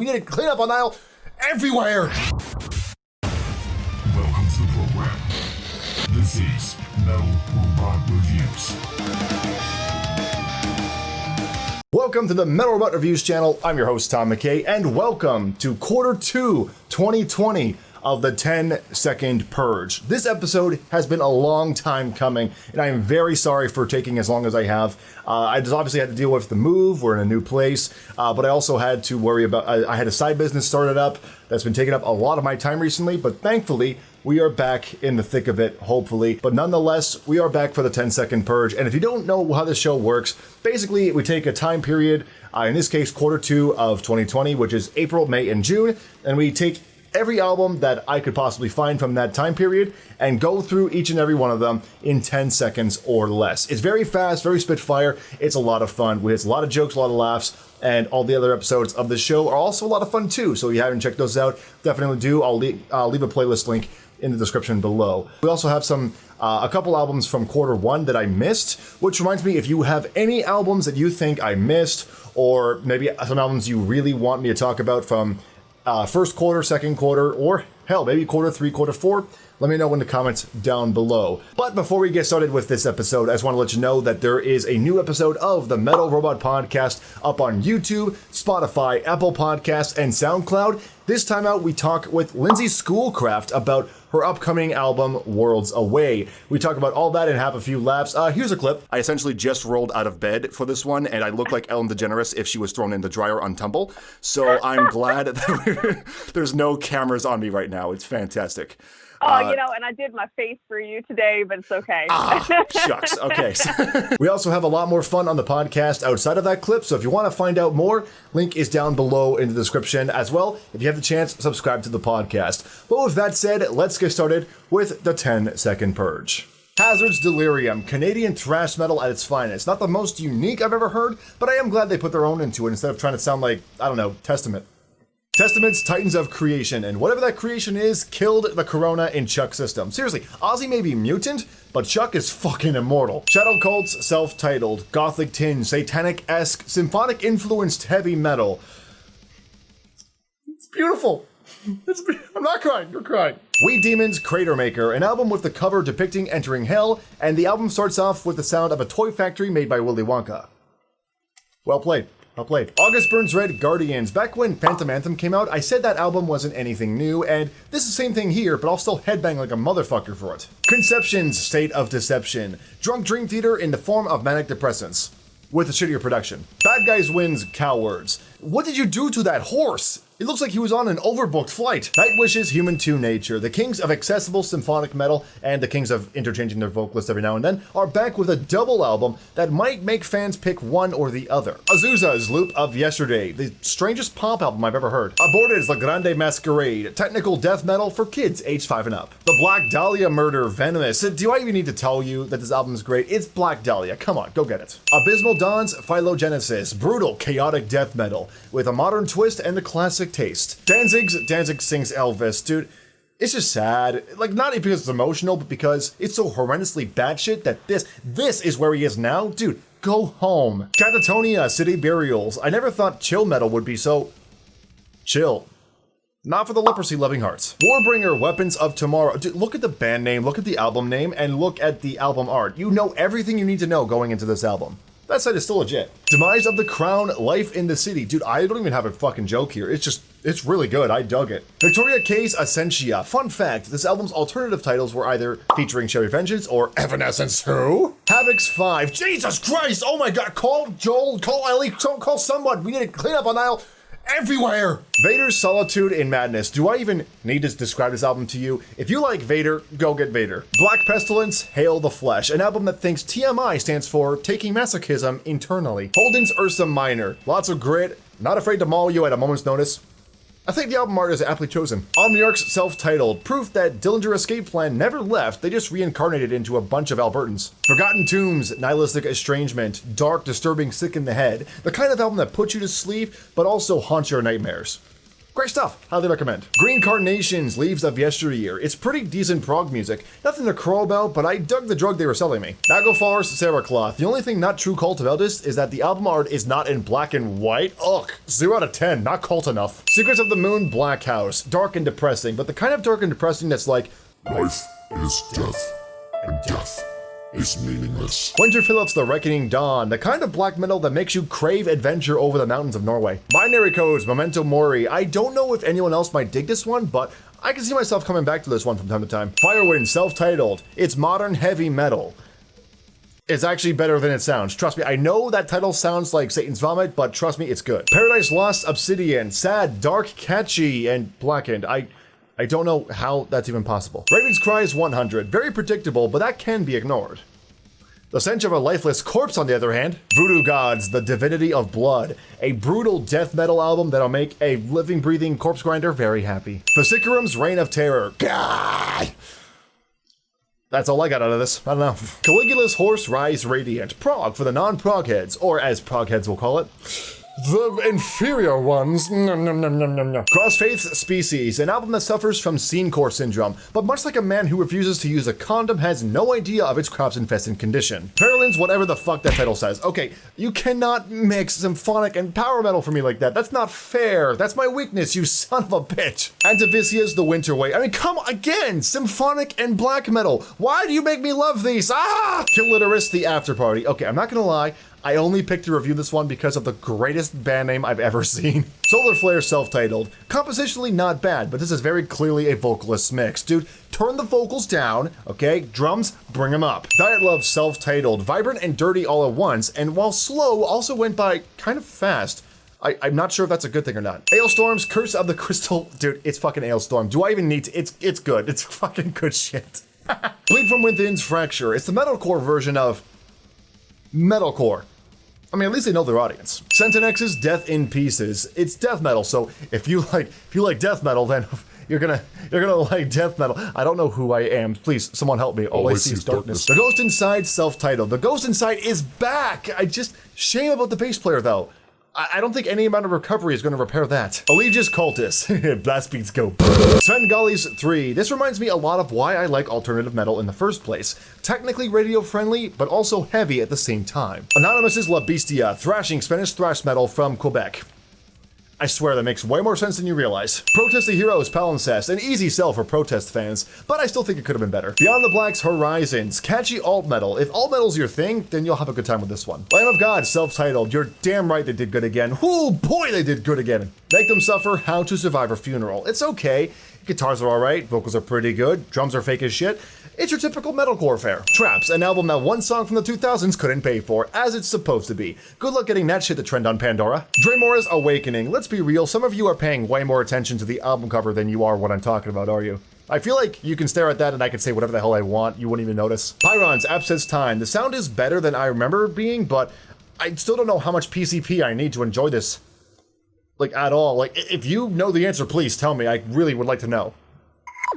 We need to clean up on aisle everywhere. Welcome to the program. This is Metal Robot Reviews. Welcome to the Metal Robot Reviews channel. I'm your host, Tom McKay, and welcome to Quarter 2, 2020 of the 10-second Purge. This episode has been a long time coming, and I am very sorry for taking as long as I have. I just obviously had to deal with the move. We're in a new place, but I also had to worry about, I had a side business started up that's been taking up a lot of my time recently, but thankfully, we are back in the thick of it, hopefully. But nonetheless, we are back for the 10-second Purge, and if you don't know how this show works, basically, we take a time period, in this case, Quarter 2 of 2020, which is April, May, and June, and we take every album that I could possibly find from that time period and go through each and every one of them in 10 seconds or less. It's very fast, very spitfire. It's a lot of fun. It's a lot of jokes, a lot of laughs, and all the other episodes of the show are also a lot of fun too. So if you haven't checked those out, definitely do. I'll leave a playlist link in the description below. We also have a couple albums from Quarter 1 that I missed, which reminds me, if you have any albums that you think I missed, or maybe some albums you really want me to talk about from first quarter, second quarter, or hell, maybe Quarter 3, Quarter 4, let me know in the comments down below. But before we get started with this episode, I just want to let you know that there is a new episode of the Metal Robot Podcast up on YouTube, Spotify, Apple Podcasts, and SoundCloud. This time out, we talk with Lindsay Schoolcraft about her upcoming album, Worlds Away. We talk about all that and have a few laughs. Here's a clip. I essentially just rolled out of bed for this one, and I look like Ellen DeGeneres if she was thrown in the dryer on Tumble. So I'm glad that there's no cameras on me right now. It's fantastic. And I did my face for you today, but it's okay. Shucks. Okay. We also have a lot more fun on the podcast outside of that clip, so if you want to find out more, link is down below in the description as well. If you have the chance, subscribe to the podcast. But with that said, let's get started with the 10-second Purge. Hazzerd's Delirium, Canadian thrash metal at its finest. Not the most unique I've ever heard, but I am glad they put their own into it instead of trying to sound like, I don't know, Testament. Testament's Titans of Creation, and whatever that creation is, killed the Corona in Chuck's system. Seriously, Ozzy may be mutant, but Chuck is fucking immortal. Shado Cult's self-titled, gothic tinge, satanic-esque, symphonic-influenced heavy metal. It's beautiful. I'm not crying, you're crying. We Demons Crater Maker, an album with the cover depicting entering hell, and the album starts off with the sound of a toy factory made by Willy Wonka. Well played. Well played. August Burns Red Guardians. Back when Phantom Anthem came out, I said that album wasn't anything new, and this is the same thing here, but I'll still headbang like a motherfucker for it. Conception's State of Deception. Drunk Dream Theater in the form of manic depressants. With a shittier production. BADGUYSWIN's Cowards. What did you do to that horse? It looks like he was on an overbooked flight. Nightwish's Human 2 Nature. The kings of accessible symphonic metal and the kings of interchanging their vocalists every now and then are back with a double album that might make fans pick one or the other. Azusa's Loop of Yesterday. The strangest pop album I've ever heard. Aborted is the Grande Mascarade. Technical death metal for kids age 5 and up. The Black Dahlia Murder Verminous. Do I even need to tell you that this album is great? It's Black Dahlia. Come on, go get it. Abysmal Dawn's Phylogenesis. Brutal, chaotic death metal with a modern twist and the classic taste. Danzig sings Elvis. Dude, it's just sad. Like, not because it's emotional, but because it's so horrendously batshit that this is where he is now. Dude, go home. Katatonia, City Burials. I never thought chill metal would be so chill. Not for the leprosy-loving hearts. Warbringer, Weapons of Tomorrow. Dude, look at the band name, look at the album name, and look at the album art. You know everything you need to know going into this album. That site is still legit. Demise of the Crown, Life in the City. Dude, I don't even have a fucking joke here. It's really good. I dug it. Victoria K's Essentia. Fun fact, this album's alternative titles were either featuring Sherry Vengeance or Evanescence Who? Havoc's 5. Jesus Christ! Oh my god, call Joel, call Ellie, call someone. We need to clean up on aisle everywhere. Vader's Solitude in Madness. Do I even need to describe this album to you? If you like Vader, go get Vader. Black Pestilence, Hail the Flesh, an album that thinks TMI stands for Taking Masochism Internally. Holden's Ursa Minor. Lots of grit, not afraid to maul you at a moment's notice. I think the album art is aptly chosen. Omniarch's self-titled, proof that Dillinger Escape Plan never left, they just reincarnated into a bunch of Albertans. Forgotten Tombs, Nihilistic Estrangement, dark, disturbing, sick in the head. The kind of album that puts you to sleep, but also haunts your nightmares. Great stuff, highly recommend. Green Carnations, Leaves of Yesteryear. It's pretty decent prog music. Nothing to crow about, but I dug the drug they were selling me. Nagelfar's Sarah-Cloth. The only thing not true cult about this is that the album art is not in black and white. Ugh, 0 out of 10, not cult enough. Secrets of the Moon, Black House. Dark and depressing, but the kind of dark and depressing that's like, Life is death, and death is meaningless. Winter Phillips' The Reckoning Dawn, the kind of black metal that makes you crave adventure over the mountains of Norway. Binary Codes, Memento Mori. I don't know if anyone else might dig this one, but I can see myself coming back to this one from time to time. Firewind, self-titled. It's modern heavy metal. It's actually better than it sounds. Trust me, I know that title sounds like Satan's Vomit, but trust me, it's good. Paradise Lost, Obsidian, sad, dark, catchy, and blackened. I don't know how that's even possible. Raven's Cry is 100. Very predictable, but that can be ignored. The Stench of a Lifeless Corpse, on the other hand. Voodoo Gods, The Divinity of Blood. A brutal death metal album that'll make a living, breathing corpse grinder very happy. Vesicarum's Reign of Terror. God! That's all I got out of this. I don't know. Caligula's Horse Rise Radiant. Prog for the non-prog heads, or as prog heads will call it, the inferior ones. Crossfaith's Species, an album that suffers from scene core syndrome, but much like a man who refuses to use a condom has no idea of its crops-infested condition. Fairland's whatever the fuck that title says. Okay, you cannot mix symphonic and power metal for me like that. That's not fair. That's my weakness, you son of a bitch. Antavicia's The Winter Way. I mean, come again, symphonic and black metal. Why do you make me love these? Ah! Killiterus, The After Party. Okay, I'm not gonna lie. I only picked to review this one because of the greatest band name I've ever seen. Solar Flare, self-titled. Compositionally not bad, but this is very clearly a vocalist mix. Dude, turn the vocals down, okay? Drums, bring them up. Diet Love, self-titled. Vibrant and dirty all at once, and while slow, also went by kind of fast. I'm not sure if that's a good thing or not. Ailstorm's Curse of the Crystal. Dude, it's fucking Ailstorm. Do I even need to? It's good. It's fucking good shit. Bleed From Within's Fracture. It's the metalcore version of metalcore. I mean, at least they know their audience. Sentinex's Death in Pieces. It's death metal, so if you like death metal, then you're gonna like death metal. I don't know who I am. Please, someone help me. All I see is darkness. The Ghost Inside, self-titled. The Ghost Inside is back. Shame about the bass player though. I don't think any amount of recovery is going to repair that. Allegius Cultus. Blast beats go. Svengalis 3. This reminds me a lot of why I like alternative metal in the first place. Technically radio-friendly, but also heavy at the same time. Anonymous's La Bestia. Thrashing Spanish thrash metal from Quebec. I swear that makes way more sense than you realize. Protest the Heroes, Palimpsest, an easy sell for Protest fans, but I still think it could have been better. Beyond the Black's Horizons, catchy alt metal. If alt metal's your thing, then you'll have a good time with this one. Lamb of God, self-titled. You're damn right they did good again. Ooh, boy, they did good again. Make Them Suffer, How to Survive a Funeral. It's okay. Guitars are alright, vocals are pretty good, drums are fake as shit. It's your typical metalcore fare. Traps, an album that one song from the 2000s couldn't pay for, as it's supposed to be. Good luck getting that shit to trend on Pandora. Dremora's Awakening. Let's be real, some of you are paying way more attention to the album cover than you are what I'm talking about, are you? I feel like you can stare at that and I can say whatever the hell I want, you wouldn't even notice. Pyron's Abscess Time. The sound is better than I remember it being, but I still don't know how much PCP I need to enjoy this. Like, at all. Like, if you know the answer, please tell me. I really would like to know.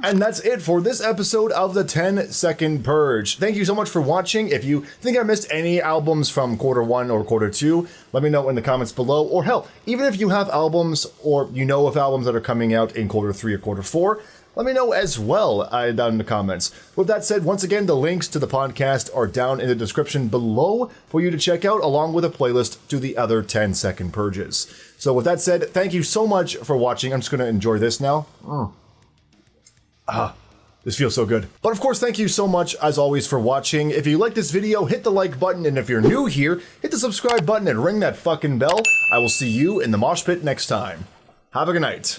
And that's it for this episode of the 10-second Purge. Thank you so much for watching. If you think I missed any albums from Q1 or Q2, let me know in the comments below. Or hell, even if you have albums or you know of albums that are coming out in Q3 or Q4, let me know as well down in the comments. With that said, once again, the links to the podcast are down in the description below for you to check out, along with a playlist to the other 10-second Purges. So with that said, thank you so much for watching. I'm just going to enjoy this now. This feels so good. But of course, thank you so much, as always, for watching. If you like this video, hit the like button, and if you're new here, hit the subscribe button and ring that fucking bell. I will see you in the mosh pit next time. Have a good night.